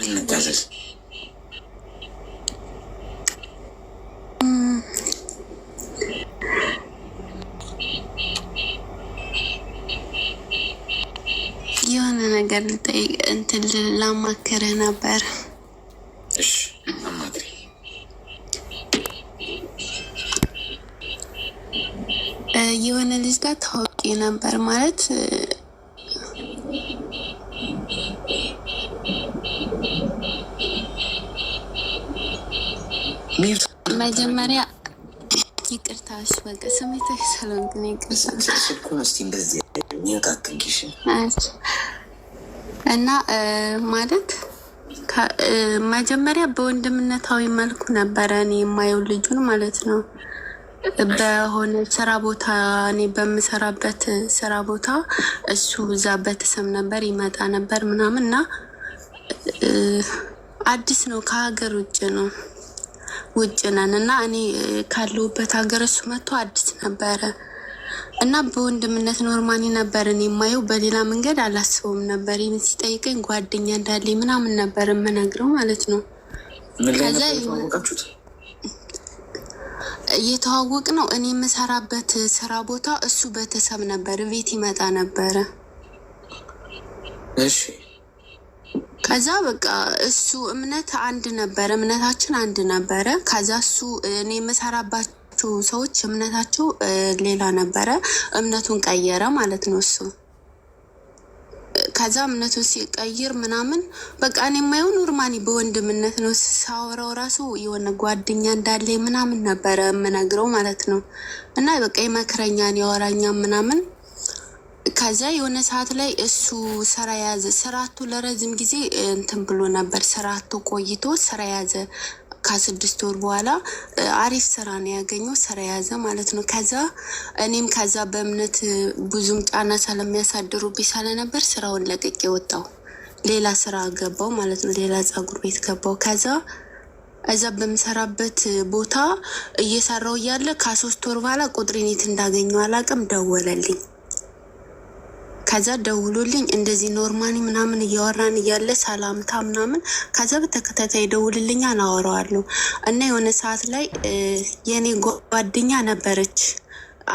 እንታዘዝ። የሆነ ነገር ልጠይቅ እንትን ላማክርህ ነበር። እሺ አማክሪ። የሆነ ልጅ ጋር ታውቂ ነበር ማለት መጀመሪያ ይቅርታሽ በቃ ስሜትሽ ስለሆንኩ ነው። እና ማለት መጀመሪያ በወንድምነታዊ መልኩ ነበረ እኔ የማየው ልጁን ማለት ነው። በሆነ ስራ ቦታ እኔ በምሰራበት ስራ ቦታ እሱ እዛ ቤተሰብ ነበር ይመጣ ነበር ምናምን እና አዲስ ነው ከሀገር ውጭ ነን እና እኔ ካለሁበት ሀገር እሱ መጥቶ አዲስ ነበረ እና በወንድምነት ኖርማኒ ነበር እኔ የማየው። በሌላ መንገድ አላስበውም ነበር። ይህን ሲጠይቀኝ ጓደኛ እንዳለኝ ምናምን ነበር የምነግረው ማለት ነው። ከዛ እየተዋወቅ ነው እኔ የምሰራበት ስራ ቦታ እሱ ቤተሰብ ነበር ቤት ይመጣ ነበረ። እሺ ከዛ በቃ እሱ እምነት አንድ ነበረ፣ እምነታችን አንድ ነበረ። ከዛ እሱ እኔ የምሰራባቸው ሰዎች እምነታቸው ሌላ ነበረ። እምነቱን ቀየረ ማለት ነው እሱ። ከዛ እምነቱን ሲቀይር ምናምን በቃ እኔ የማየው ኖርማኒ በወንድምነት ነው። ሳወራው ራሱ የሆነ ጓደኛ እንዳለኝ ምናምን ነበረ የምነግረው ማለት ነው። እና በቃ ይመክረኛን ያወራኛ ምናምን። ከዛ የሆነ ሰዓት ላይ እሱ ስራ ያዘ። ስራቱ ለረጅም ጊዜ እንትን ብሎ ነበር። ስራቱ ቆይቶ ስራ ያዘ። ከ6 ወር በኋላ አሪፍ ስራ ነው ያገኘው። ስራ ያዘ ማለት ነው። ከዛ እኔም ከዛ በእምነት ብዙም ጫና ስለሚያሳድሩብኝ ስለነበር ስራውን ለቅቄ ወጣው። ሌላ ስራ ገባው ማለት ነው። ሌላ ፀጉር ቤት ገባው። ከዛ እዛ በምሰራበት ቦታ እየሰራው እያለ ከ3 ወር በኋላ ቁጥሬን የት እንዳገኘው አላውቅም፣ ደወለልኝ። ከዛ ደውሎልኝ እንደዚህ ኖርማኒ ምናምን እያወራን እያለ ሰላምታ ምናምን ከዛ በተከታታይ ደውልልኛ አወራዋለሁ። እና የሆነ ሰዓት ላይ የኔ ጓደኛ ነበረች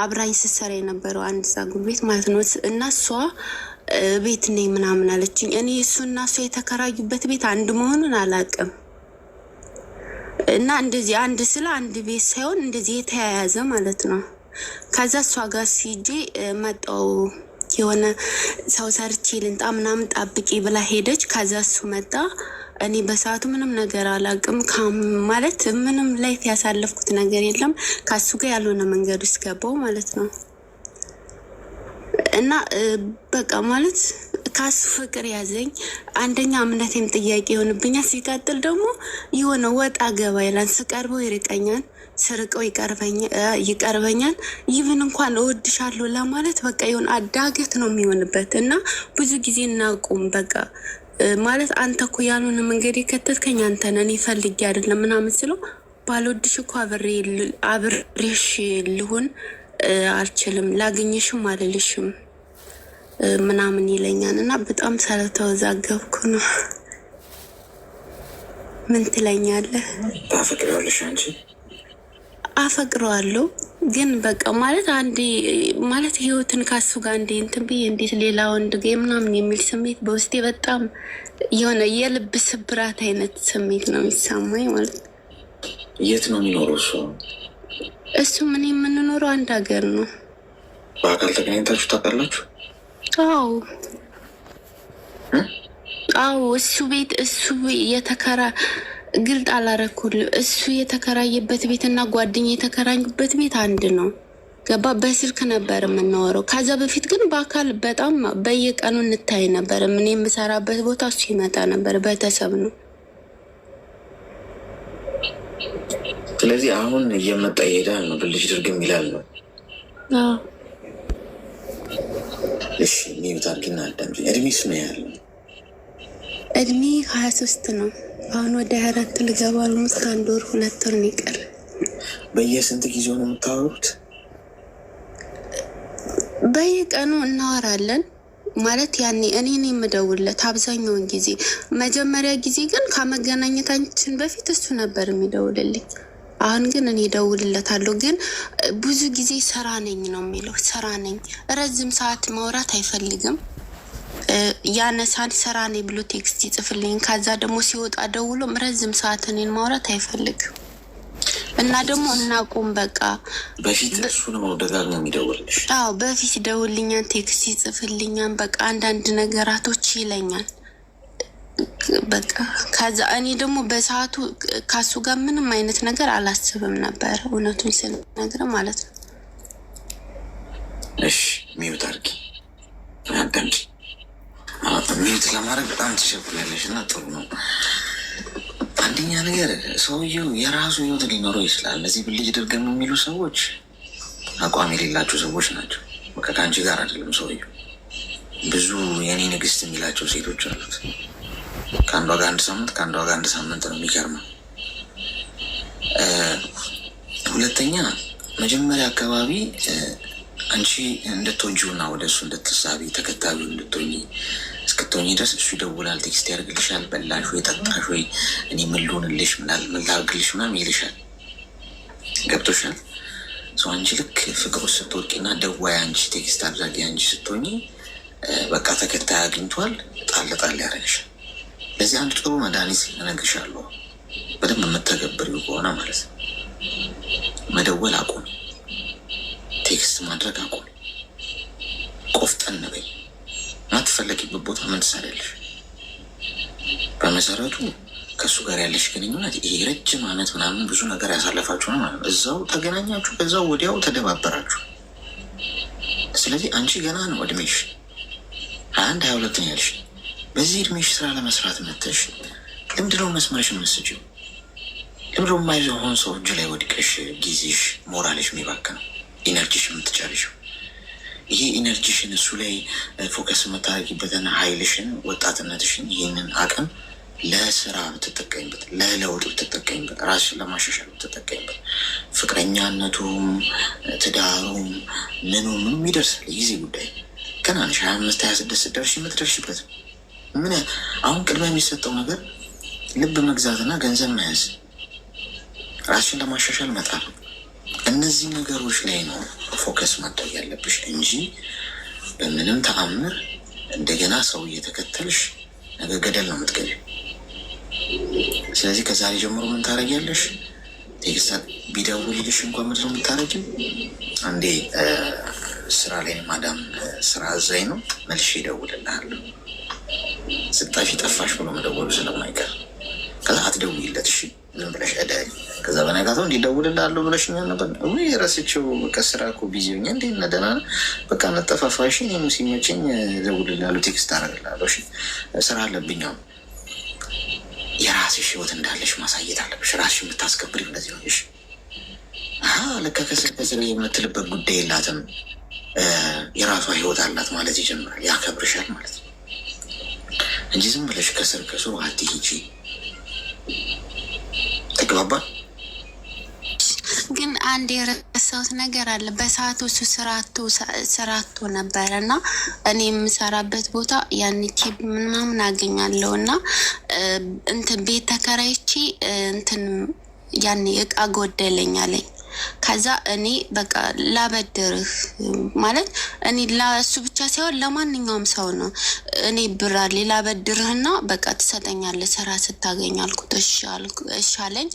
አብራኝ ስትሰራ የነበረው አንድ ፀጉር ቤት ማለት ነው። እና እሷ ቤት ነኝ ምናምን አለችኝ። እኔ እሱና እሷ የተከራዩበት ቤት አንድ መሆኑን አላውቅም። እና እንደዚህ አንድ ስለ አንድ ቤት ሳይሆን እንደዚህ የተያያዘ ማለት ነው። ከዛ እሷ ጋር ሲጄ መጣው የሆነ ሰው ሰርቼ ልንጣ ምናምን ጣብቂ ብላ ሄደች። ከዛ እሱ መጣ። እኔ በሰዓቱ ምንም ነገር አላውቅም ማለት ምንም ላይ ያሳለፍኩት ነገር የለም። ከሱ ጋር ያልሆነ መንገድ ውስጥ ገባው ማለት ነው። እና በቃ ማለት ካሱ ፍቅር ያዘኝ። አንደኛ እምነቴም ጥያቄ ይሆንብኛል። ሲቀጥል ደግሞ የሆነ ወጣ ገባ ይላል። ስቀርበው ይርቀኛል፣ ስርቀው ይቀርበኛል። ይህን እንኳን እወድሻለሁ ለማለት በቃ የሆነ አዳገት ነው የሚሆንበት። እና ብዙ ጊዜ እናቁም በቃ ማለት አንተ እኮ ያልሆነ መንገድ የከተትከኝ አንተ ነህ፣ እኔ ፈልጌ አይደለም ምናምን ስለው ባልወድሽ እኮ አብሬሽ ልሆን አልችልም፣ ላገኘሽም አልልሽም ምናምን ይለኛል። እና በጣም ስለተወዛገብኩ ነው። ምን ትለኛለህ? ታፈቅሪዋለሽ አንቺ? አፈቅረዋለሁ ግን በቃ ማለት አንዴ ማለት ህይወትን ካሱ ጋር እንዴ እንትን ብዬ እንዴት ሌላ ወንድ ጋር ምናምን የሚል ስሜት በውስጤ በጣም የሆነ የልብ ስብራት አይነት ስሜት ነው የሚሰማኝ ማለት ነው። የት ነው የሚኖረው እሱ? እሱ ምን የምንኖረው አንድ ሀገር ነው። በአካል ተገናኝታችሁ ታውቃላችሁ? አዎ እሱ ቤት የተከራ ግልጥ አላረኩልም። እሱ የተከራየበት ቤት እና ጓደኛ የተከራኙበት ቤት አንድ ነው። ገባ? በስልክ ነበር የምናወራው። ከዛ በፊት ግን በአካል በጣም በየቀኑ እንታይ ነበር። ምን የምሰራበት ቦታ እሱ ይመጣ ነበር። ቤተሰብ ነው። ስለዚህ አሁን እየመጣ ይሄዳል ነው ብልሽ ድርግም ይላል ነው። እሺ ሚዩት አድርጊና አዳምጪኝ። እድሜስ ምን ያህል ነው? እድሜ 23 ነው። አሁን ወደ 24 ልገባ አልሞስት 1 ወር 2 ወር ይቀር። በየስንት ጊዜው ነው የምታወሩት? በየቀኑ እናወራለን። ማለት ያኔ እኔን የምደውልለት አብዛኛውን ጊዜ። መጀመሪያ ጊዜ ግን ከመገናኘታችን በፊት እሱ ነበር የሚደውልልኝ። አሁን ግን እኔ እደውልለታለሁ፣ ግን ብዙ ጊዜ ስራ ነኝ ነው የሚለው። ስራ ነኝ፣ ረዝም ሰዓት ማውራት አይፈልግም። ያነሳን ስራ ነኝ ብሎ ቴክስት ይጽፍልኝ። ከዛ ደግሞ ሲወጣ ደውሎም ረዝም ሰዓት እኔን ማውራት አይፈልግም። እና ደግሞ እናቁም በቃ። በፊት እሱ ነው ደጋግሞ የሚደውልልሽ? አዎ በፊት ደውልኛን፣ ቴክስት ይጽፍልኛን፣ በቃ አንዳንድ ነገራቶች ይለኛል በቃ። ከዛ እኔ ደግሞ በሰዓቱ ከሱ ጋር ምንም አይነት ነገር አላስብም ነበር፣ እውነቱን ስነግር ማለት ነው። እሺ ሚዩት አድርጊ፣ አዳምጪ። ሚዩት ለማድረግ በጣም ትቸኩላለሽ እና ጥሩ ነው። አንደኛ ነገር ሰውየው የራሱ ህይወት ሊኖረው ይችላል። እነዚህ ብልጅ ድርገም ነው የሚሉ ሰዎች አቋም የሌላቸው ሰዎች ናቸው። በቃ ከአንቺ ጋር አይደለም ሰውየው። ብዙ የኔ ንግስት የሚላቸው ሴቶች አሉት። ከአንዷ ጋር 1 ሳምንት፣ ከአንዷ ጋር 1 ሳምንት ነው። የሚገርመው። ሁለተኛ መጀመሪያ አካባቢ አንቺ እንድትወጂውና ወደ እሱ እንድትሳቢ ተከታዩ እንድትሆኚ እስክትሆኚ ድረስ እሱ ይደውላል፣ ቴክስት ያደርግልሻል። በላሽ ወይ ጠጣሽ ወይ እኔ ምን ልሆንልሽ ምን ላድርግልሽ ምናምን ይልሻል። ገብቶሻል? ሰው አንቺ ልክ ፍቅር ውስጥ ስትወድቂና ደዋይ አንቺ ቴክስት አድራጊ አንቺ ስትሆኚ በቃ ተከታይ አግኝቷል፣ ጣል ጣል ያደርግሻል። ለዚህ አንድ ጥሩ መድኃኒት እነግርሻለሁ፣ በደንብ የምተገብሪው ከሆነ ማለት ነው። መደወል አቁም፣ ቴክስት ማድረግ አቁም፣ ቆፍጠን በይ። ማትፈለጊበት ቦታ ምን ትሰሪያለሽ? በመሰረቱ ከእሱ ጋር ያለሽ ግንኙነት ይሄ ረጅም ዓመት ምናምን ብዙ ነገር ያሳለፋችሁ ነው ማለት ነው። እዛው ተገናኛችሁ፣ ከዛው ወዲያው ተደባበራችሁ። ስለዚህ አንቺ ገና ነው እድሜሽ 21 22 ያልሽ። በዚህ እድሜሽ ስራ ለመስራት መተሽ ለምንድነው መስመርሽ የምትስጂው? ለምንድነው የማይሆን ሰው እጅ ላይ ወድቀሽ ጊዜሽ ሞራልሽ የሚባክነው ኢነርጂሽ የምትጨርሽው? ይሄ ኢነርጂሽን እሱ ላይ ፎከስ የምታደርጊበትን ኃይልሽን፣ ወጣትነትሽን፣ ይህንን አቅም ለስራ ብትጠቀኝበት፣ ለለውጥ ብትጠቀኝበት፣ ራስሽን ለማሻሻል ብትጠቀኝበት፣ ፍቅረኛነቱም ትዳሩም ምኑም ይደርሳል። የጊዜ ጉዳይ ገና ነሽ። 25 26 ደርሽ የምትደርሽበት ምን አሁን ቅድመ የሚሰጠው ነገር ልብ መግዛትና ገንዘብ መያዝ፣ ራስሽን ለማሻሻል መጣር፣ እነዚህ ነገሮች ላይ ነው ፎከስ ማድረግ ያለብሽ እንጂ በምንም ተአምር እንደገና ሰው እየተከተልሽ ነገ ገደል ነው የምትገቢው። ስለዚህ ከዛሬ ጀምሮ ምን ታደርጊያለሽ? ቴክስት ቢደውልልሽ እንኳን ምንድን ነው የምታደርጊው? አንዴ ስራ ላይ ማዳም ስራ አዛኝ ነው መልሼ እደውልልሃለሁ፣ ስጠፊ ጠፋሽ ብሎ መደወሉ ስለማይቀር ከዛ አትደውይለት እሺ፣ ዝም ብለሽ እደሪ። ከዛ በነጋታው እንዲደውልልሃለሁ ብለሽኛል ነበር ወይ ረስቼው፣ በቃ ስራ እኮ ቢዚ ሆኜ እንዴ ነደና በቃ እንጠፋፋ እሺ፣ እኔም ሲመቸኝ እደውልልሃለሁ፣ ቴክስት አደርግልሃለሁ እሺ፣ ስራ አለብኝ። አሁን የራስሽ ህይወት እንዳለሽ ማሳየት አለብሽ። ራስሽ የምታስከብሪ እንደዚህ ነው። እሺ ለካ ከስር የምትልበት ጉዳይ የላትም፣ የራሷ ህይወት አላት ማለት ይጀምራል። ያከብርሻል ማለት ነው እንጂ ዝም ብለሽ ከስር አትሂጂ። ተግባባን? ግን አንድ የረሳሁት ነገር አለ። በሰዓቱ እሱ ስራቶ ነበረ እና እኔ የምሰራበት ቦታ ያን ኬብ ምናምን አገኛለሁ እና እንትን ቤት ተከራይቼ እንትን ያኔ እቃ ጎደለኝ አለኝ። ከዛ እኔ በቃ ላበድርህ ማለት እኔ ለእሱ ብቻ ሳይሆን ለማንኛውም ሰው ነው። እኔ ብር አለኝ ላበድርህና በቃ ትሰጠኛለህ ስራ ስታገኝ አልኩት። እሺ አለኝ።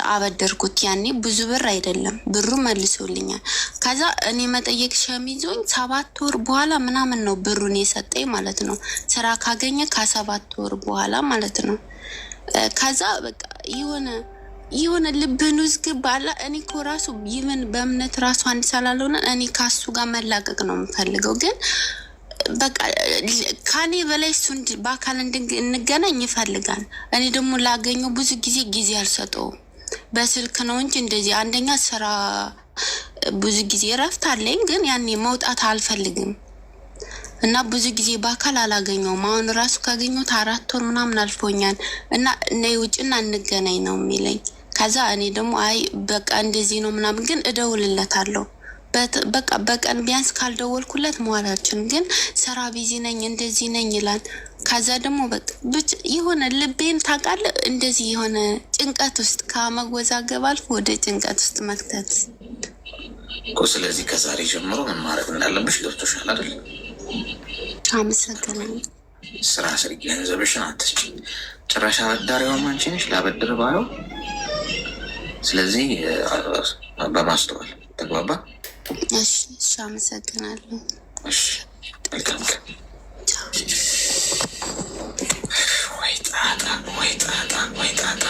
አበደርኩት። ያኔ ብዙ ብር አይደለም፣ ብሩ መልሶልኛል። ከዛ እኔ መጠየቅ ሸሚዞኝ 7 ወር በኋላ ምናምን ነው ብሩን የሰጠኝ ማለት ነው። ስራ ካገኘ ከ7 ወር በኋላ ማለት ነው። ከዛ በቃ የሆነ ልብን ውዝግብ አለ። እኔ እኮ ራሱ ይምን በእምነት ራሱ አንድ ስላልሆነ እኔ ካሱ ጋር መላቀቅ ነው የምፈልገው። ግን በቃ ከኔ በላይ እሱ በአካል እንገናኝ ይፈልጋል። እኔ ደግሞ ላገኘው ብዙ ጊዜ አልሰጠውም። በስልክ ነው እንጂ እንደዚህ አንደኛ ስራ ብዙ ጊዜ እረፍት አለኝ፣ ግን ያኔ መውጣት አልፈልግም እና ብዙ ጊዜ በአካል አላገኘውም። አሁን ራሱ ካገኘሁት 4 ወር ምናምን አልፎኛል እና ነይ ውጭና እንገናኝ ነው የሚለኝ። ከዛ እኔ ደግሞ አይ በቃ እንደዚህ ነው ምናምን፣ ግን እደውልለታለሁ በቃ በቀን ቢያንስ ካልደወልኩለት መዋላችን ግን ስራ ቢዚ ነኝ እንደዚህ ነኝ ይላል። ከዛ ደግሞ በቃ የሆነ ልቤን ታውቃለህ እንደዚህ የሆነ ጭንቀት ውስጥ ከመወዛገብ አልፎ ወደ ጭንቀት ውስጥ መክተት እኮ። ስለዚህ ከዛሬ ጀምሮ ምን ማድረግ እንዳለብሽ ገብቶሻል አይደል? አመሰግናለሁ። ስራ ስሪ፣ ገንዘብሽን አትስጪ። ጭራሽ አበዳሪዋም አንቺ ነሽ ላበድር ባለው። ስለዚህ በማስተዋል ተግባባ። እሺ፣ አመሰግናለሁ። እሺ፣ መልካም ቀን። ወይ ጣጣ፣ ወይ ጣጣ፣ ወይ ጣጣ።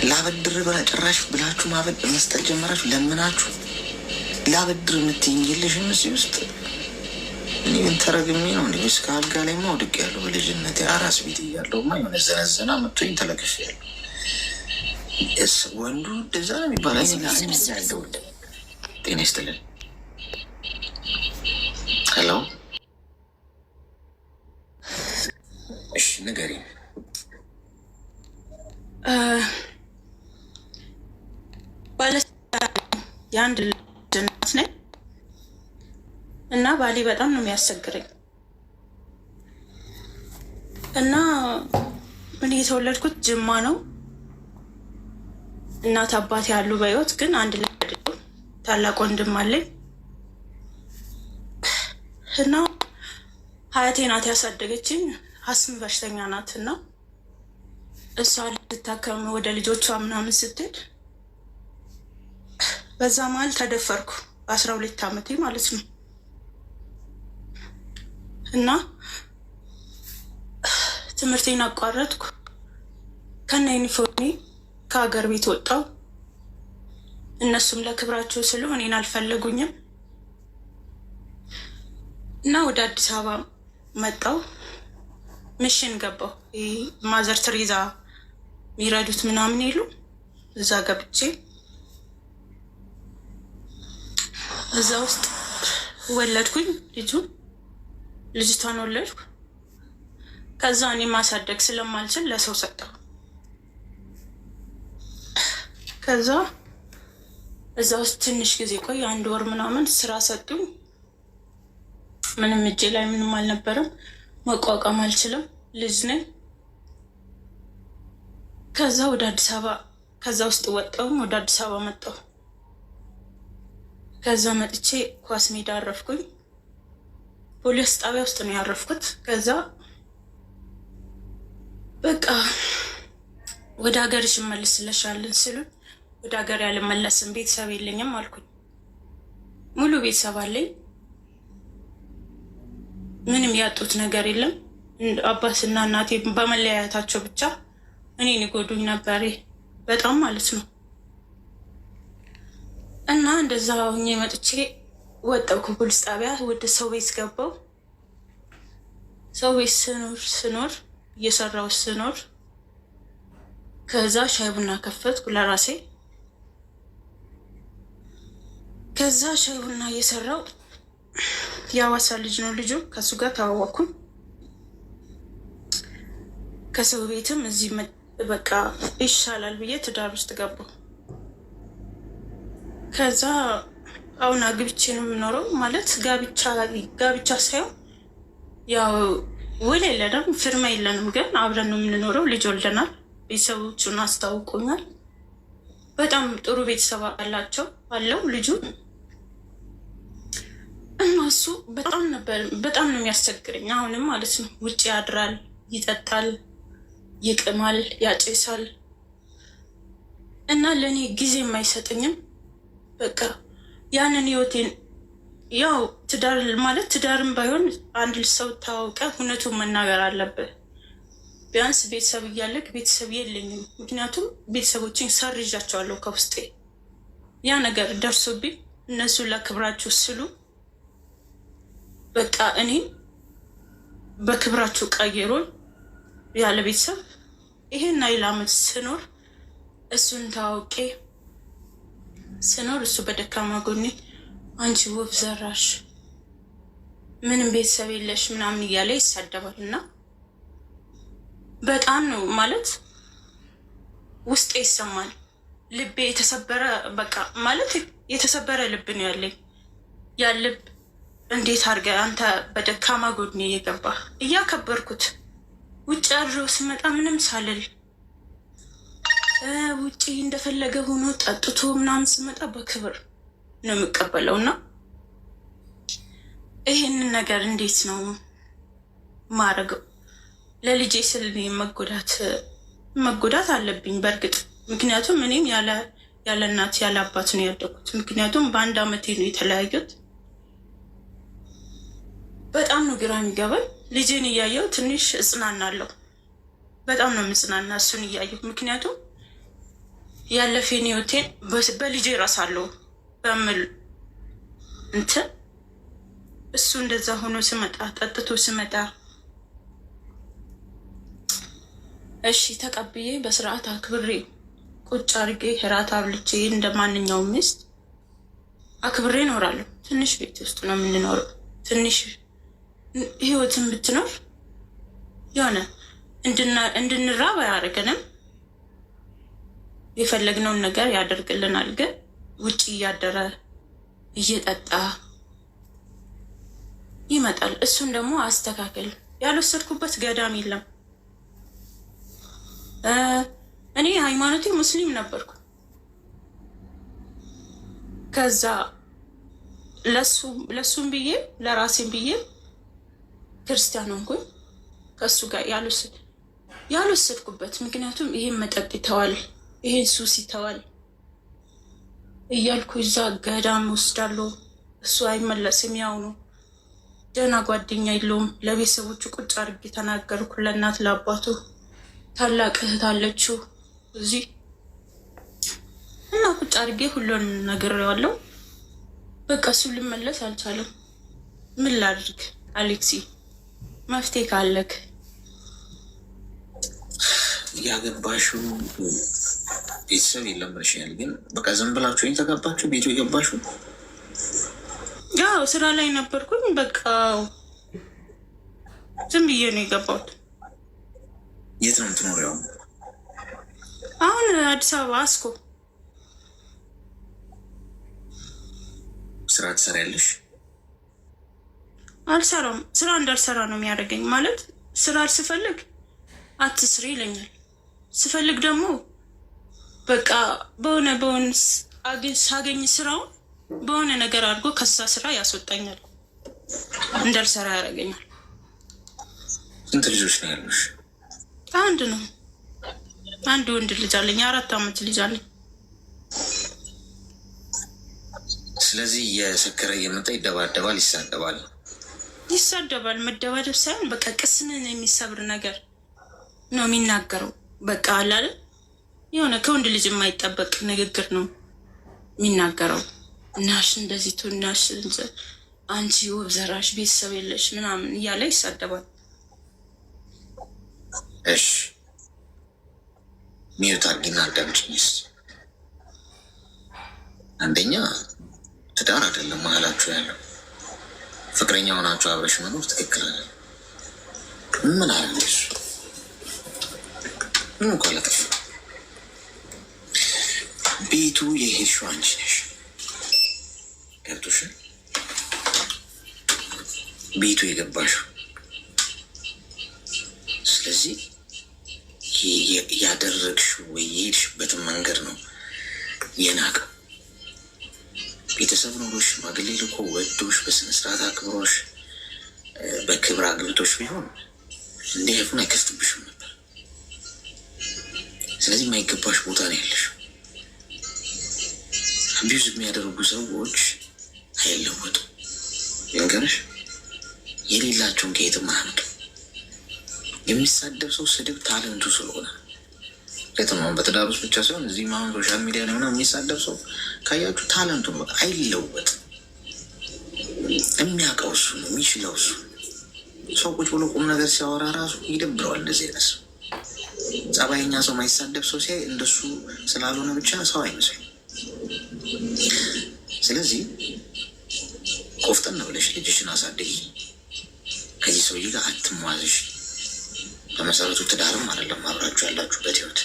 ላበድር ብላ ጭራሽ ብላችሁ መስጠት ጀመራችሁ። ለምናችሁ ላበድር የምትይኝ የለሽም እዚህ ውስጥ። እኔ ግን ተረግሜ ነው እንዲ እስከ አልጋ ላይ ማውድቅ ያለው በልጅነት አራስ ቤት እያለሁማ የሆነ ዘነዘና መጥቶኝ ተለቅሽ ያለው ወንዱ እንደዛ ነው የሚባለው። ያለው ጤና ይስጥልን። ሄሎ፣ እሺ ንገሪ። የአንድ ልጅ እናት ነኝ እና ባሌ በጣም ነው የሚያስቸግረኝ እና እኔ የተወለድኩት ጅማ ነው። እናት አባት ያሉ በሕይወት ግን አንድ ላይ አይደሉም። ታላቅ ወንድም አለኝ እና ሀያቴ ናት ያሳደገችኝ። አስም በሽተኛ ናት እና እሷ ልትታከም ወደ ልጆቿ ምናምን ስትሄድ በዛ መሀል ተደፈርኩ። በ12 ዓመቴ ማለት ነው እና ትምህርቴን አቋረጥኩ። ከነ ዩኒፎርሜ ከሀገር ቤት ወጣው። እነሱም ለክብራቸው ስሉ እኔን አልፈለጉኝም እና ወደ አዲስ አበባ መጣው። ሚሽን ገባው። ማዘር ትሬዛ የሚረዱት ምናምን የሉ እዛ ገብቼ እዛ ውስጥ ወለድኩኝ። ልጅቷን ወለድኩ። ከዛ እኔ ማሳደግ ስለማልችል ለሰው ሰጠው። ከዛ እዛ ውስጥ ትንሽ ጊዜ ቆይ፣ 1 ወር ምናምን ስራ ሰጡኝ። ምንም እጄ ላይ ምንም አልነበረም። መቋቋም አልችልም፣ ልጅ ነኝ። ከዛ ወደ አዲስ አበባ ከዛ ውስጥ ወጣሁም ወደ አዲስ አበባ መጣሁ። ከዛ መጥቼ ኳስ ሜዳ አረፍኩኝ። ፖሊስ ጣቢያ ውስጥ ነው ያረፍኩት። ከዛ በቃ ወደ ሀገርሽ እንመልስልሻለን ስሉኝ ወደ ሀገር ያልመለስም ቤተሰብ የለኝም አልኩኝ። ሙሉ ቤተሰብ አለኝ፣ ምንም ያጡት ነገር የለም። አባትና እናቴ በመለያየታቸው ብቻ እኔን ይጎዱኝ ነበር በጣም ማለት ነው። እና እንደዛ ሁኜ መጥቼ ወጣሁ ከፖሊስ ጣቢያ ወደ ሰው ቤት ገባሁ። ሰው ቤት ስኖር እየሰራሁ ስኖር ከዛ ሻይ ቡና ከፈትኩ ለራሴ። ከዛ ሻይ ቡና እየሰራሁ የአዋሳ ልጅ ነው ልጁ፣ ከሱ ጋር ተዋወቅኩኝ። ከሰው ቤትም እዚህ በቃ ይሻላል ብዬ ትዳር ውስጥ ገባሁ። ከዛ አሁን አግብቼ ነው የምኖረው። ማለት ጋብቻ ሳይሆን ያው ውል የለንም፣ ፍርማ የለንም፣ ግን አብረን ነው የምንኖረው። ልጅ ወልደናል። ቤተሰቦቹን አስታውቆኛል። በጣም ጥሩ ቤተሰብ አለው ልጁ። እና እሱ በጣም ነው የሚያስቸግረኝ አሁንም ማለት ነው። ውጭ ያድራል፣ ይጠጣል፣ ይቅማል፣ ያጨሳል እና ለእኔ ጊዜም አይሰጥኝም። በቃ ያንን ህይወቴን ያው ትዳርም ባይሆን አንድ ሰው ታወቀ እውነቱን መናገር አለብህ። ቢያንስ ቤተሰብ እያለቅ ቤተሰብ የለኝም። ምክንያቱም ቤተሰቦችን ሰርዣቸዋለሁ ከውስጤ። ያ ነገር ደርሶብኝ እነሱ ለክብራችሁ ስሉ በቃ እኔን በክብራችሁ ቀይሮን ያለ ቤተሰብ ይሄን አይል አመት ስኖር እሱን ታውቄ ስኖር እሱ በደካማ ጎኔ አንቺ ውብ ዘራሽ ምንም ቤተሰብ የለሽ ምናምን እያለ ይሳደባል። እና በጣም ነው ማለት ውስጤ ይሰማል። ልቤ የተሰበረ በቃ ማለት የተሰበረ ልብ ነው ያለኝ። ያ ልብ እንዴት አድርገህ አንተ በደካማ ጎድኔ እየገባ እያከበርኩት ውጭ አድሮ ስመጣ ምንም ሳልል ውጭ እንደፈለገ ሆኖ ጠጥቶ ምናምን ስመጣ በክብር ነው የምቀበለው። እና ይህንን ነገር እንዴት ነው ማረገው? ለልጄ ስል መጎዳት አለብኝ በእርግጥ ምክንያቱም እኔም ያለ እናት ያለ አባት ነው ያደኩት። ምክንያቱም በአንድ አመቴ ነው የተለያዩት። በጣም ነው ግራ የሚገባኝ። ልጄን እያየው ትንሽ እጽናናለሁ። በጣም ነው የምጽናና እሱን እያየው። ምክንያቱም ያለፈን ህይወቴን በልጄ እረሳለሁ በምል እንትን እሱ እንደዛ ሆኖ ስመጣ ጠጥቶ ስመጣ እሺ ተቀብዬ በስርዓት አክብሬ ቁጭ አድርጌ እራት አብልቼ እንደ ማንኛውም ሚስት አክብሬ እኖራለሁ። ትንሽ ቤት ውስጥ ነው የምንኖረው። ትንሽ ህይወትን ብትኖር የሆነ እንድንራብ አያደርገንም። የፈለግነውን ነገር ያደርግልናል። ግን ውጭ እያደረ እየጠጣ ይመጣል። እሱን ደግሞ አስተካከል። ያልወሰድኩበት ገዳም የለም። እኔ ሃይማኖቴ ሙስሊም ነበርኩ። ከዛ ለሱም ብዬ ለራሴም ብዬ ክርስቲያን ሆንኩኝ። ከሱ ጋር ያልወሰድኩበት ምክንያቱም ይሄን መጠጥ ይተዋል፣ ይሄን ሱስ ይተዋል እያልኩ እዛ ገዳም ወስዳለሁ። እሱ አይመለስም። ያው ነው ደህና ጓደኛ የለውም። ለቤተሰቦቹ ቁጭ አድርጌ ተናገርኩ። ለእናት ለአባቱ ታላቅ እህት አለችው እዚህ እና ቁጭ አድርጌ ሁሉንም ነግሬዋለሁ። በቃ እሱ ልመለስ አልቻለም። ምን ላድርግ አሌክሲ? መፍትሄ ካለክ። ያገባሽው ቤተሰብ የለም ብለሽኛል። ግን በቃ ዝም ብላችሁ የተጋባችሁ ቤቱ የገባሽው? ያው ስራ ላይ ነበርኩኝ። በቃ ዝም ብዬ ነው የገባሁት። የት ነው የምትኖሪው? አሁን አዲስ አበባ አስኮ። ስራ ትሰሪያለሽ? አልሰራም። ስራ እንዳልሰራ ነው የሚያደርገኝ። ማለት ስራ ስፈልግ አትስሪ ይለኛል። ስፈልግ ደግሞ በቃ በሆነ ሳገኝ ስራውን በሆነ ነገር አድርጎ ከዛ ስራ ያስወጣኛል፣ እንዳልሰራ ያደርገኛል። ስንት ልጆች ነው ያሉሽ? አንድ ነው። አንድ ወንድ ልጅ አለኝ። 4 አመት ልጅ አለኝ። ስለዚህ የሰከረ እየመጣ ይደባደባል፣ ይሳደባል። መደባደብ ሳይሆን በቃ ቅስምን የሚሰብር ነገር ነው የሚናገረው። በቃ አላለ የሆነ ከወንድ ልጅ የማይጠበቅ ንግግር ነው የሚናገረው። እናሽ እንደዚህ ትናሽ አንቺ ውብ ዘራሽ ቤተሰብ የለሽ ምናምን እያለ ይሳደባል። እሺ ሚዩት አድርጊና አዳምጪኝስ። አንደኛ ትዳር አይደለም መሀላችሁ ያለው። ፍቅረኛ ሆናችሁ አብረሽ መኖር ትክክል አለ። ምን አለ እሱ? ምን እኮ አለጠፋ። ቤቱ የሄድሽው አንቺ ነሽ። ገብቶሻል? ቤቱ የገባሽው። ስለዚህ ያደረግሽው ወይ የሄድሽበትን መንገድ ነው የናቀው። ቤተሰብ ኖሮሽ ሽማግሌ ልኮ ወዶሽ በስነስርዓት አክብሮሽ በክብር አግብቶሽ ቢሆን እንዲህ አይፉን አይከፍትብሽም ነበር። ስለዚህ የማይገባሽ ቦታ ነው ያለሽ። አቢዩዝ የሚያደርጉ ሰዎች አይለወጡ። ይንገርሽ የሌላቸውን ከየትም አያመጡ። የሚሳደብ ሰው ስድብ ታለንቱ ስለሆነ ከተማውን በትዳር ውስጥ ብቻ ሳይሆን እዚህ ማሁን ሶሻል ሚዲያ ላይ ምናምን የሚሳደብ ሰው ካያችሁ ታለንቱን በቃ አይለወጥ። የሚያውቀው እሱ ነው፣ የሚችለው እሱ። ሰው ቁጭ ብሎ ቁም ነገር ሲያወራ ራሱ ይደብረዋል። እንደዚህ አይነት ሰው ጸባይኛ ሰው ማይሳደብ ሰው ሲያይ እንደሱ ስላልሆነ ብቻ ሰው አይመስልም። ስለዚህ ቆፍጠን ብለሽ ልጅሽን አሳድጊ። ከዚህ ሰውዬ ጋር አትሟዝሽ። በመሰረቱ ትዳርም አይደለም አብራችሁ ያላችሁበት ህይወት።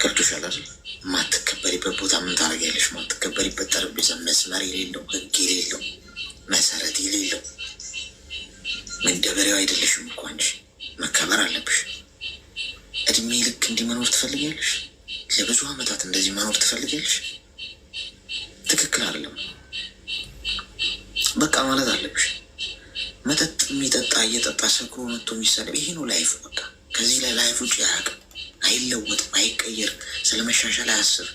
ገብቶሻል አይደል? ማትከበሪበት ቦታ ምን ታደርጊያለሽ? ማትከበሪበት ጠረጴዛ መስመር የሌለው ህግ የሌለው መሰረት የሌለው መደበሪያው አይደለሽም እኮ አንቺ። መከበር አለብሽ። እድሜ ልክ እንዲህ መኖር ትፈልጊያለሽ? ለብዙ ዓመታት እንደዚህ መኖር ትፈልጊያለሽ? ትክክል አይደለም። በቃ ማለት አለብሽ። መጠጥ የሚጠጣ እየጠጣ ሰክሮ መጥቶ የሚሰለብ ይሄ ነው ላይፍ። በቃ ከዚህ ላይ ላይፍ ውጭ አያውቅም፣ አይለወጥም፣ አይቀየርም። ስለ መሻሻል አያስብም።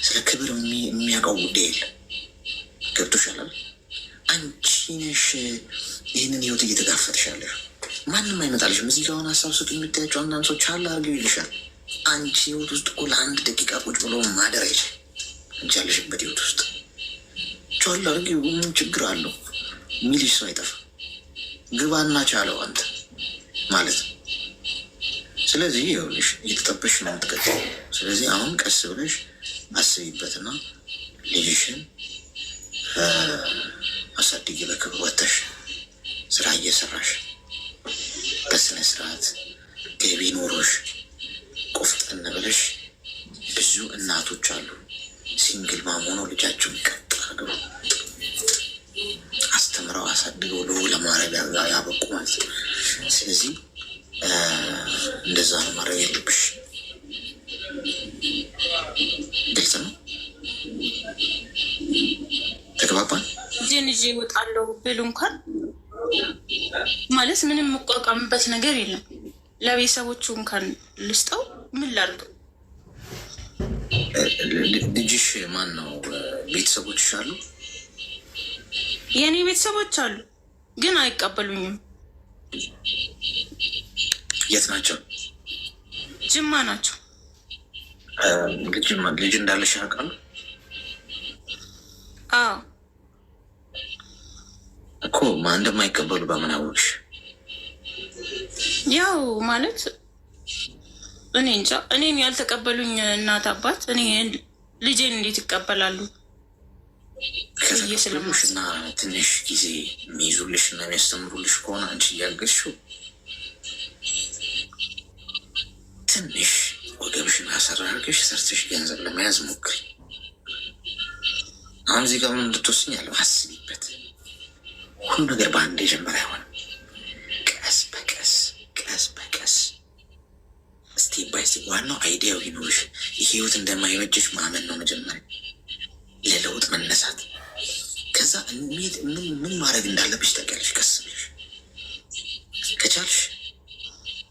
ስለ ክብር የሚያውቀው ጉዳይ የለም። ገብቶሻል? አንቺ ነሽ ይህንን ህይወት እየተጋፈጥሻለሽ። ማንም አይመጣልሽም። እዚህ ጋር ሀሳብ ስጡ የሚታያቸው አንዳንድ ሰዎች አለ አድርገው ይልሻል። አንቺ ህይወት ውስጥ እኮ ለአንድ ደቂቃ ቁጭ ብሎ ማደር አይችል። አንቺ ያለሽበት ህይወት ውስጥ ቻል አድርጊው፣ ምን ችግር አለው ሚልሽ ሰው አይጠፋም። ግባና ቻለው አንተ ማለት ነው። ስለዚህ ይኸውልሽ እየተጠበሽ ነው የምትቀጥይው። ስለዚህ አሁን ቀስ ብለሽ አስቢበትና ልጅሽን አሳድጊ። በክብር ወጥተሽ ስራ እየሰራሽ በስነ ስርዓት ገቢ ኖሮሽ ቆፍጠን ብለሽ። ብዙ እናቶች አሉ ሲንግል ማም ሆነው ልጃቸውን ቀጥ አድርገው አስተምረው አሳድገው ለማድረግ ያበቁ ማለት ነው። ስለዚህ እንደዛ ነው ማድረግ ያለብሽ። ግልጽ ነው። ተግባባን? ጅን ይዤ እወጣለሁ ብል እንኳን ማለት ምንም የምቋቋምበት ነገር የለም። ለቤተሰቦቹ እንኳን ልስጠው ምን ላድርግ? ልጅሽ ማን ነው? ቤተሰቦችሽ አሉ? የእኔ ቤተሰቦች አሉ ግን አይቀበሉኝም። የት ናቸው? ጅማ ናቸው። ልጅ እንዳለሽ ያውቃሉ? አዎ እኮ እንደማይቀበሉ በምን አወቅሽ? ያው ማለት እኔ እንጃ። እኔን ያልተቀበሉኝ እናት አባት እኔ ልጄን እንዴት ይቀበላሉ? ከተቀበሉሽ እና ትንሽ ጊዜ የሚይዙልሽ እና የሚያስተምሩልሽ ከሆነ አንቺ እያገዝሽው ትንሽ ወገብሽን አሰራ አድርገሽ ሰርተሽ ገንዘብ ለመያዝ ሞክሪ። አሁን እዚህ ጋር ምን እንድትወስኛለሁ አስቢበት። ሁሉ ነገር በአንድ የጀመረ አይሆንም። ቀስ በቀስ ቀስ በቀስ ስቴፕ ባይ ስቴፕ። ዋናው አይዲያው ይኖርሽ። ይህ ህይወት እንደማይበጀሽ ማመን ነው መጀመሪያ፣ ለለውጥ መነሳት። ከዛ ምን ማድረግ እንዳለብሽ ታውቂያለሽ። ቀስ ብለሽ ከቻልሽ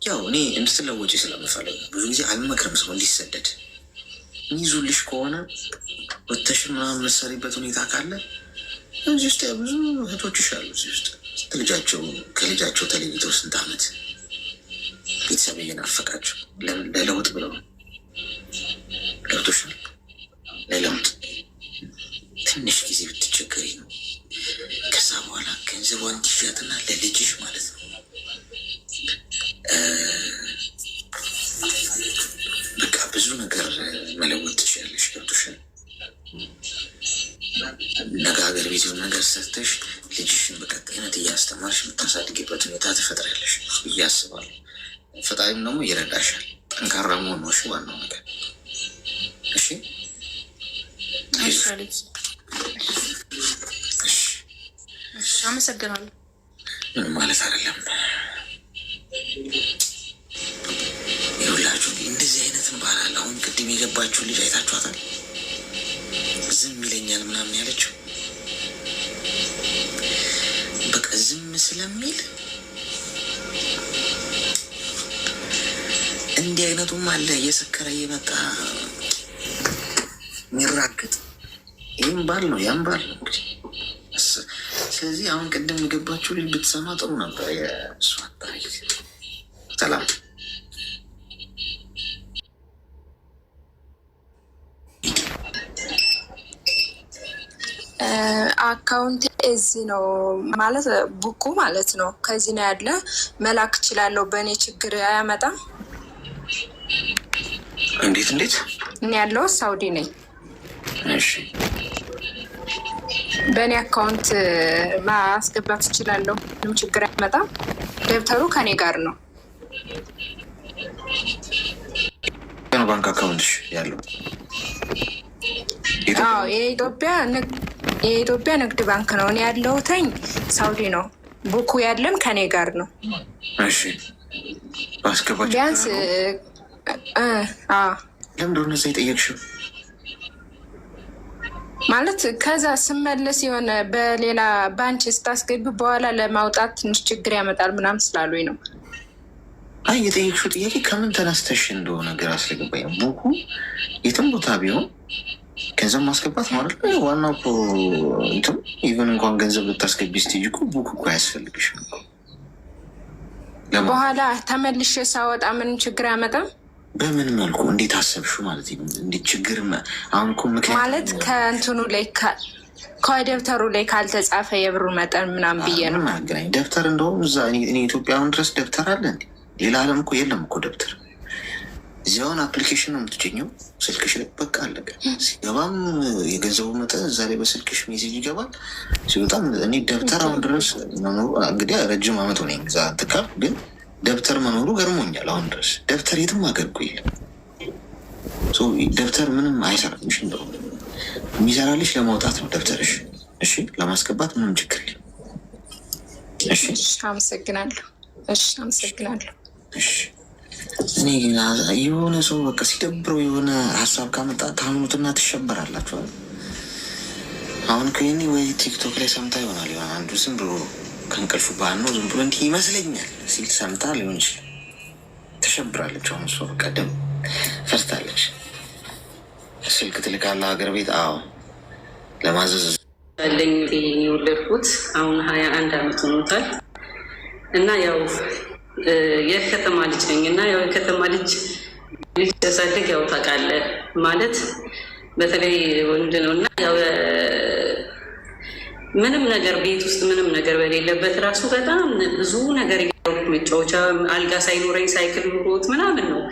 ያው እኔ እንድትለወጪ ስለምፈልግ ብዙ ጊዜ አልመክርም ሰው እንዲሰደድ። ይዙልሽ ከሆነ ወተሽ ምናምን መሰሪበት ሁኔታ ካለ እዚህ ውስጥ ብዙ እህቶችሽ አሉ። እዚህ ውስጥ ከልጃቸው ተለይተው ስንት ዓመት ቤተሰብ እየናፈቃቸው ለለውጥ ብለው ገብቶሻል። ለለውጥ ትንሽ ጊዜ ብትቸገሪ ነው። ከዛ በኋላ ገንዘቧን ትሻትና ለልጅሽ ማለት ነው በቃ ብዙ ነገር መለወጥ ትችላለሽ። ገብቶሻል። ነገ ሀገር ቤት የሆነ ነገር ሰርተሽ ልጅሽን በቀጣይነት እያስተማርሽ የምታሳድግበት ሁኔታ ትፈጥሪያለሽ ብዬ አስባለሁ። ፈጣሪም ደግሞ ይረዳሻል። ጠንካራ መሆን ነው ዋናው ነገር። እሺ አመሰግናለሁ። ምንም ማለት አይደለም። ይኸውላችሁ እንደዚህ አይነትን ባህል አሁን ቅድም የገባችሁ ልጅ አይታችኋታል? ዝም ይለኛል ምናምን ያለችው በቃ ዝም ስለሚል እንዲህ አይነቱም አለ እየሰከረ እየመጣ የሚራገጥ። ይህም ባል ነው ያም ባል ነው እንግዲህ። ስለዚህ አሁን ቅድም የገባችሁ ልጅ ብትሰማ ጥሩ ነበር። የእሷ ታሪክ ሰላም አካውንት እዚህ ነው ማለት ቡኩ ማለት ነው። ከዚህ ነው ያለ መላክ እችላለሁ። በእኔ ችግር አያመጣም። እንዴት እኔ ያለው ሳውዲ ነኝ። እሺ በእኔ አካውንት ማስገባት እችላለሁ። ምንም ችግር አያመጣም። ደብተሩ ከኔ ጋር ነው። ባንክ አካውንትሽ ያለው? የኢትዮጵያ ንግድ ባንክ ነው። እኔ ያለሁትኝ ሳውዲ ነው። ቡኩ ያለን ከኔ ጋር ነው። እሺ ባስገባች ቢያንስ ለምንድን ነው እዛ የጠየቅሽው? ማለት ከዛ ስመለስ የሆነ በሌላ ባንች ስታስገቢ በኋላ ለማውጣት ትንሽ ችግር ያመጣል ምናምን ስላሉኝ ነው። አይ የጠየቅሽው ጥያቄ ከምን ተነስተሽ እንደሆነ ግራ ስለገባኝ። ቡኩ የትም ቦታ ቢሆን ገንዘብ ማስገባት ማለት ነው። ዋናው እኮ እንትን ኢቨን እንኳን ገንዘብ ልታስገቢ ስትሄጂ እኮ ቡክ እኮ አያስፈልግሽም እኮ። በኋላ ተመልሼ ሳወጣ ምንም ችግር አያመጣም? በምን መልኩ እንዴት አሰብሽው ማለት ነው? እንዴት ችግር አሁን እኮ ምክንያት ማለት ከእንትኑ ላይ ከደብተሩ ላይ ካልተጻፈ የብሩ መጠን ምናምን ብዬ ነው። ማገናኝ ደብተር እንደውም እዛ እኔ ኢትዮጵያ አሁን ድረስ ደብተር አለ እንዴ? ሌላ ዓለም እኮ የለም እኮ ደብተር። እዚያውን አፕሊኬሽን ነው የምትጭኘው ስልክሽ ላይ በቃ አለቀ። ሲገባም የገንዘቡ መጠን እዛ ላይ በስልክሽ ሜሴጅ ይገባል፣ ሲወጣም እኔ ደብተር አሁን ድረስ መኖሩ እንግዲህ ረጅም ዓመት ሆነኝ እዛ ትካል፣ ግን ደብተር መኖሩ ገርሞኛል። አሁን ድረስ ደብተር የትም ሀገር እኮ የለም። ደብተር ምንም አይሰራልሽ፣ እንደውም የሚሰራልሽ ለማውጣት ነው ደብተርሽ። እሺ ለማስገባት ምንም ችግር የለም። እሺ አመሰግናለሁ። እሺ አመሰግናለሁ። እሺ እኔ የሆነ ሰው በቃ ሲደብረው የሆነ ሀሳብ ካመጣ ታምኑትና ትሸበራላችኋል። አሁን ከኔ ወይ ቲክቶክ ላይ ሰምታ ይሆናል የሆነ አንዱ ዝም ብሎ ከእንቅልፉ ባህል ነው ዝም ብሎ እንዲህ ይመስለኛል ሲል ሰምታ ሊሆን ይችላል። ተሸብራለች። አሁን እሷ በቃ ደም ፈርታለች። ስልክ ትልካለህ ሀገር ቤት? አዎ ለማዘዝ ያለኝ የወለድኩት አሁን 21 ዓመት ሆኖታል እና ያው የከተማ ልጅ ነኝ እና ያው የከተማ ልጅ ተሳድግ ያው ታውቃለህ ማለት በተለይ ወንድ ነው እና ያው ምንም ነገር ቤት ውስጥ ምንም ነገር በሌለበት ራሱ በጣም ብዙ ነገር መጫወቻ አልጋ ሳይኖረኝ ሳይክል ኑሮት ምናምን ነው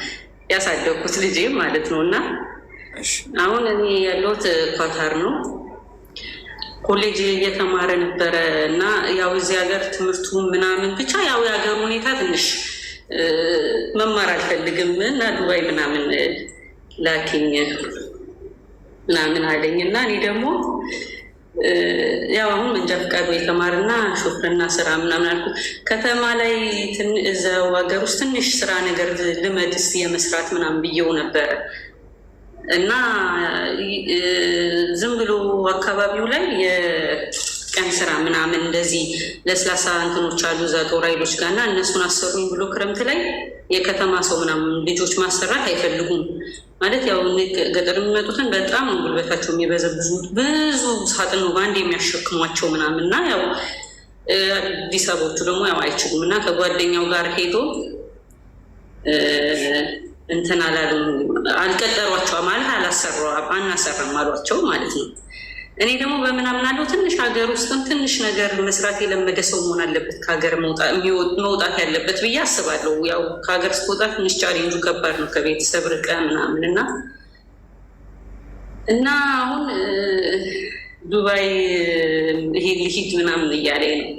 ያሳደግኩት ልጄ ማለት ነው። እና አሁን እኔ ያለሁት ኳታር ነው። ኮሌጅ እየተማረ ነበረ እና ያው እዚህ ሀገር ትምህርቱ ምናምን ብቻ ያው የሀገር ሁኔታ ትንሽ መማር አልፈልግም እና ዱባይ ምናምን ላኪኝ ምናምን አለኝ እና እኔ ደግሞ ያው አሁን መንጃ ፈቃድ ወይ ተማርና ሾፍርና ስራ ምናምን አልኩ። ከተማ ላይ እዛው ሀገር ውስጥ ትንሽ ስራ ነገር ልመድስ የመስራት ምናምን ብዬው ነበረ እና ዝም ብሎ አካባቢው ላይ የቀን ስራ ምናምን እንደዚህ ለስላሳ እንትኖች አሉ እዛ ጦር ኃይሎች ጋር እና እነሱን አሰሩኝ ብሎ ክረምት ላይ የከተማ ሰው ምናምን ልጆች ማሰራት አይፈልጉም ማለት ያው ገጠር የሚመጡትን በጣም ነው ጉልበታቸው የሚበዘብዙት። ብዙ ሳጥን ነው በአንድ የሚያሸክሟቸው ምናምን እና ያው አዲስ አበቦቹ ደግሞ ያው አይችሉም እና ከጓደኛው ጋር ሄዶ እንትን አላሉ አልቀጠሯቸው ማለት አናሰራም አሏቸው ማለት ነው። እኔ ደግሞ በምናምን አለው ትንሽ ሀገር ውስጥም ትንሽ ነገር መስራት የለመደ ሰው መሆን አለበት ከሀገር መውጣት ያለበት ብዬ አስባለሁ። ያው ከሀገር ስትወጣ ትንሽ ቻሌንጁ ከባድ ነው ከቤተሰብ ርቀ ምናምን እና አሁን ዱባይ ልሂድ ምናምን እያለ ነው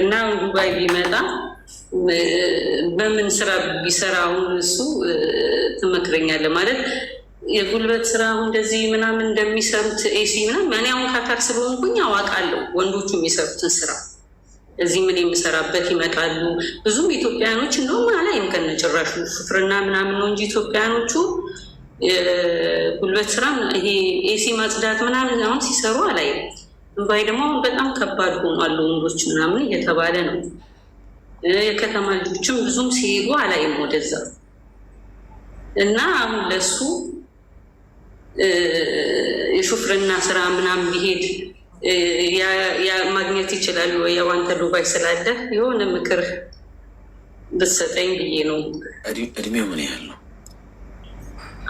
እና ዱባይ ቢመጣ በምን ስራ ቢሰራ አሁን እሱ ትመክረኛለህ ማለት የጉልበት ስራ አሁን እንደዚህ ምናምን እንደሚሰሩት ኤሲ ምናምን እኔ አሁን ካታር ስለሆንኩኝ አዋቃለሁ ወንዶቹ የሚሰሩትን ስራ እዚህ ምን የምሰራበት ይመጣሉ። ብዙም ኢትዮጵያኖች እንደውም አላይም ከነጭራሹ ሹፍርና ምናምን ነው እንጂ ኢትዮጵያኖቹ ጉልበት ስራ ይሄ ኤሲ ማጽዳት ምናምን አሁን ሲሰሩ አላይም። ዱባይ ደግሞ አሁን በጣም ከባድ ሆኗል ወንዶች ምናምን እየተባለ ነው። የከተማ ልጆችም ብዙም ሲሄዱ አላይም ወደዛ እና አሁን ለሱ የሹፍርና ስራ ምናምን ቢሄድ ማግኘት ይችላል ወይ? ያው አንተ ዱባይ ስላለ የሆነ ምክር ብትሰጠኝ ብዬ ነው። እድሜው ምን ያህል ነው?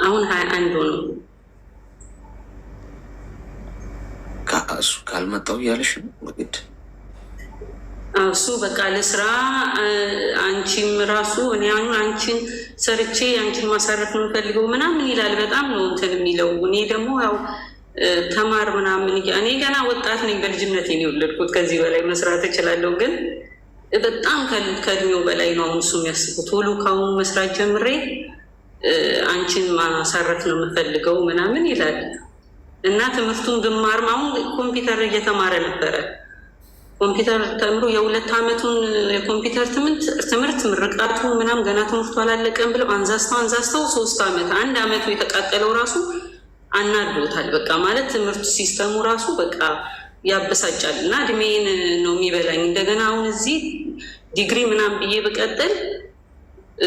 አሁን 21 ነው። እሱ ካልመጣው እያለሽ ነው በግድ እሱ በቃ ለስራ አንቺም ራሱ እኔ አሁን አንቺን ሰርቼ አንቺን ማሳረፍ ነው ፈልገው ምናምን ይላል። በጣም ነው እንትን የሚለው። እኔ ደግሞ ያው ተማር ምናምን እኔ ገና ወጣት ነኝ። በልጅነት ነው የወለድኩት። ከዚህ በላይ መስራት እችላለሁ፣ ግን በጣም ከእድሜው በላይ ነው አሁን እሱ የሚያስቡት። ቶሎ ካሁኑ መስራት ጀምሬ አንቺን ማሳረፍ ነው የምፈልገው ምናምን ይላል። እና ትምህርቱን ብማርም አሁን ኮምፒውተር እየተማረ ነበረ። ኮምፒውተር ተምሮ የ2 ዓመቱን የኮምፒውተር ትምህርት ምርቃቱ ምናምን ገና ትምህርቱ አላለቀም ብለው አንዛዝተው 3 ዓመት 1 ዓመቱ የተቃጠለው ራሱ አናዶታል። በቃ ማለት ትምህርቱ ሲስተሙ ራሱ በቃ ያበሳጫል። እና እድሜን ነው የሚበላኝ። እንደገና አሁን እዚህ ዲግሪ ምናምን ብዬ በቀጥል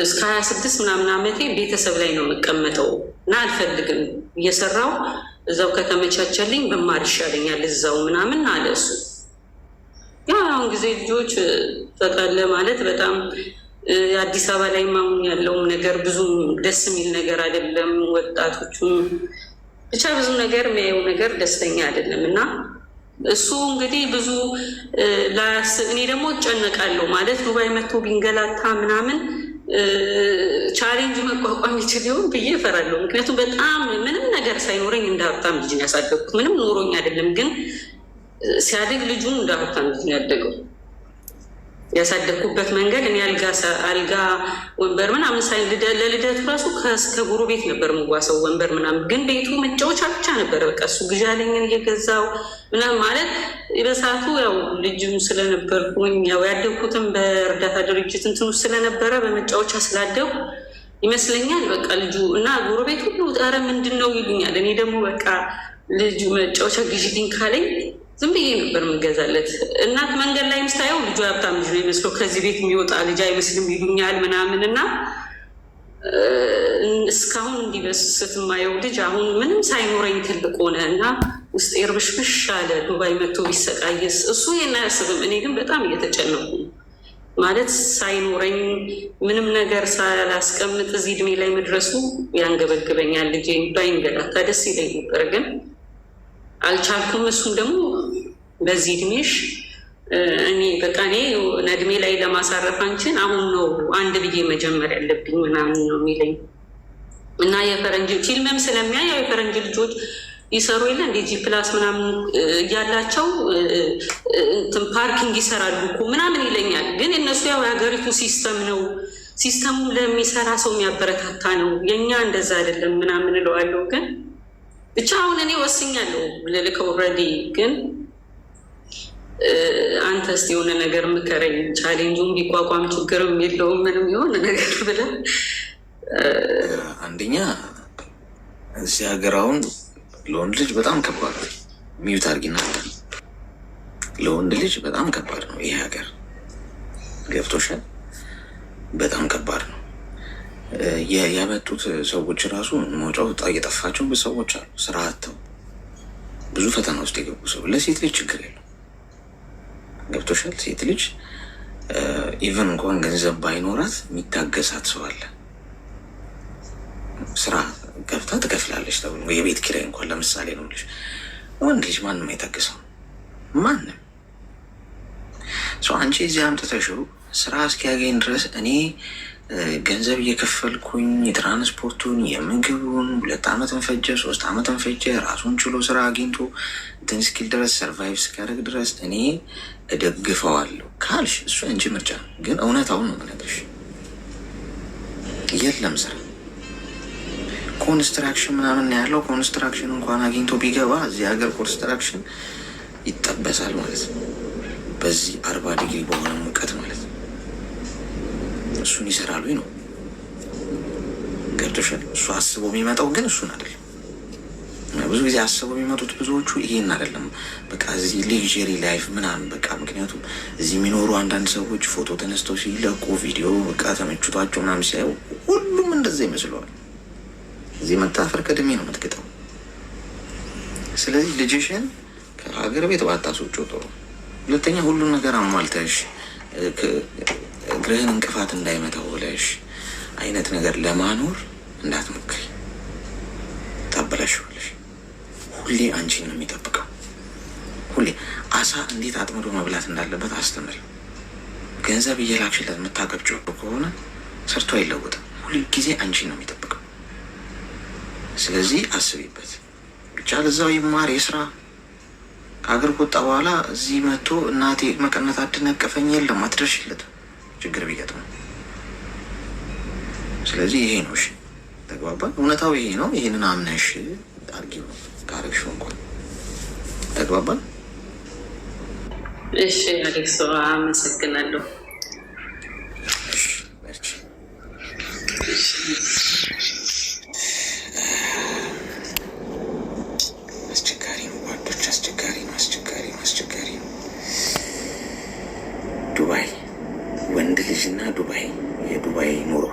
እስከ 26 ምናምን ዓመቴ ቤተሰብ ላይ ነው የምቀመጠው እና አልፈልግም። እየሰራው እዛው ከተመቻቸልኝ በማር ይሻለኛል እዛው ምናምን አለ እሱ። ያው አሁን ጊዜ ልጆች ተቃለ ማለት በጣም አዲስ አበባ ላይ ማሁን ያለውም ነገር ብዙም ደስ የሚል ነገር አይደለም። ወጣቶቹም ብቻ ብዙ ነገር የሚያየው ነገር ደስተኛ አይደለም። እና እሱ እንግዲህ ብዙ እኔ ደግሞ እጨነቃለሁ ማለት ዱባይ መጥቶ ቢንገላታ ምናምን ቻሌንጅ መቋቋም ይችል ይሆን ብዬ እፈራለሁ። ምክንያቱም በጣም ምንም ነገር ሳይኖረኝ እንደ ሀብታም ልጅ ነው ያሳደግኩት። ምንም ኖሮኝ አይደለም፣ ግን ሲያድግ ልጁን እንደ ሀብታም ልጅ ነው ያደገው። ያሳደግኩበት መንገድ እኔ አልጋ ወንበር ምናምን ለልደቱ ራሱ ከእስከ ጎረቤት ነበር የምዋሰው ወንበር ምናምን፣ ግን ቤቱ መጫወቻ ብቻ ነበር። በቃ እሱ ግዣለኝን እየገዛው ምናምን ማለት በሰዓቱ ያው ልጅም ስለነበርኩኝ ያው ያደግኩትም በእርዳታ ድርጅት እንትኑ ስለነበረ በመጫወቻ ስላደጉ ይመስለኛል በቃ ልጁ እና ጎረቤት ሁሉ ኧረ ምንድን ነው ይሉኛል። እኔ ደግሞ በቃ ልጁ መጫወቻ ግዢልኝ ካለኝ ዝም ብዬ ነበር የምገዛለት። እናት መንገድ ላይ ምስታየው ልጁ ሀብታም ልጅ ነው ይመስለው ከዚህ ቤት የሚወጣ ልጅ አይመስልም ይሉኛል ምናምን። እና እስካሁን እንዲበስስት የማየው ልጅ አሁን ምንም ሳይኖረኝ ትልቅ ሆነ እና ውስጥ እርብሽብሽ አለ። ዱባይ መጥቶ ቢሰቃየስ እሱ ይሄን አያስብም። እኔ ግን በጣም እየተጨነቁ ማለት ሳይኖረኝ ምንም ነገር ሳላስቀምጥ እዚህ እድሜ ላይ መድረሱ ያንገበግበኛል። ልጄ ባይንገላታ ደስ ይለኝ ነበር ግን አልቻልኩም። እሱን ደግሞ በዚህ እድሜሽ እኔ በቃ እኔ እድሜ ላይ ለማሳረፍ አንቺን አሁን ነው አንድ ብዬ መጀመር ያለብኝ ምናምን ነው የሚለኝ። እና የፈረንጅ ፊልምም ስለሚያይ ያው የፈረንጅ ልጆች ይሰሩ የለ እንደ G+ ምናምን እያላቸው ፓርኪንግ ይሰራሉ እኮ ምናምን ይለኛል። ግን እነሱ ያው የሀገሪቱ ሲስተም ነው፣ ሲስተሙ ለሚሰራ ሰው የሚያበረታታ ነው። የእኛ እንደዛ አይደለም ምናምን እለዋለሁ። ግን ብቻ አሁን እኔ ወስኛለሁ ልልከው ኦልሬዲ። ግን አንተ እስኪ የሆነ ነገር ምከረኝ፣ ቻሌንጁን ቢቋቋም ችግርም የለውም ምንም የሆነ ነገር ብለን። አንደኛ እዚህ ሀገር አሁን ለወንድ ልጅ በጣም ከባድ ነው። ሚዩት አድርጊና ለወንድ ልጅ በጣም ከባድ ነው ይሄ ሀገር። ገብቶሻል? በጣም ከባድ ነው። ያመጡት ሰዎች ራሱ መውጫው እየጠፋቸው ብዙ ሰዎች አሉ። ስራ አጥተው ብዙ ፈተና ውስጥ የገቡ ሰው። ለሴት ልጅ ችግር የለው። ገብቶሻል? ሴት ልጅ ኢቨን እንኳን ገንዘብ ባይኖራት የሚታገሳት ሰው አለ። ስራ ገብታ ትከፍላለች ተብሎ የቤት ኪራይ እንኳን ለምሳሌ ነው ልጅ። ወንድ ልጅ ማንም አይታገሰው ማንም ሰው። አንቺ እዚህ አምጥተሽው ስራ እስኪያገኝ ድረስ እኔ ገንዘብ እየከፈልኩኝ የትራንስፖርቱን የምግቡን 2 ዓመትን ፈጀ 3 ዓመትን ፈጀ ራሱን ችሎ ስራ አግኝቶ እንትን እስኪል ድረስ ሰርቫይቭ እስኪያደርግ ድረስ እኔ እደግፈዋለሁ ካልሽ እሱ አንቺ ምርጫ ነው። ግን እውነታውን ነው የምነግርሽ። የለም ስራ ኮንስትራክሽን ምናምን ያለው ኮንስትራክሽን እንኳን አግኝቶ ቢገባ እዚህ ሀገር ኮንስትራክሽን ይጠበሳል ማለት ነው። በዚህ 40 ዲግሪ በሆነ ሙቀት ማለት ነው። እሱን ይሰራሉ ነው ገብቶሻል? እሱ አስበው የሚመጣው ግን እሱን አይደለም። ብዙ ጊዜ አስበው የሚመጡት ብዙዎቹ ይሄን አይደለም። በቃ እዚህ ሌክዠሪ ላይፍ ምናምን በቃ ምክንያቱም እዚህ የሚኖሩ አንዳንድ ሰዎች ፎቶ ተነስተው ሲለቁ ቪዲዮ በቃ ተመችቷቸው ምናምን ሲያዩ ሁሉም እንደዛ ይመስለዋል። እዚህ መታፈር ቀድሜ ነው የምትገጠው። ስለዚህ ልጅሽን ከሀገር ቤት ባታስወጪው ጥሩ። ሁለተኛ ሁሉን ነገር አሟልተሽ እግርህን እንቅፋት እንዳይመታው ብለሽ አይነት ነገር ለማኖር እንዳትሞክሪ፣ ታበላሽዋለሽ። ሁሌ አንቺን ነው የሚጠብቀው። ሁሌ አሳ እንዴት አጥምዶ መብላት እንዳለበት አስተምሪ። ገንዘብ እየላክሽለት የምታቀብጪው ከሆነ ሰርቶ አይለወጥም። ሁል ጊዜ አንቺን ነው የሚጠብቀው። ስለዚህ አስቢበት። ብቻ ለዛው ይማር የስራ ከሀገር ከወጣ በኋላ እዚህ መጥቶ እናቴ መቀነት አድነቀፈኝ የለም አትደርሽለት ችግር ቢገጥም። ስለዚህ ይሄ ነው እሺ። ተግባባን። እውነታው ይሄ ነው። ይህንን አምነሽ አርጊው ነው ካረግሽው እንኳን ተግባባን። እሺ አሌክሶ አመሰግናለሁ። አስቸጋሪ ነው ጓዶች፣ አስቸጋሪ ነው፣ አስቸጋሪ ነው። ዱባይ ወንድ ልጅና ዱባይ፣ የዱባይ ኑሮ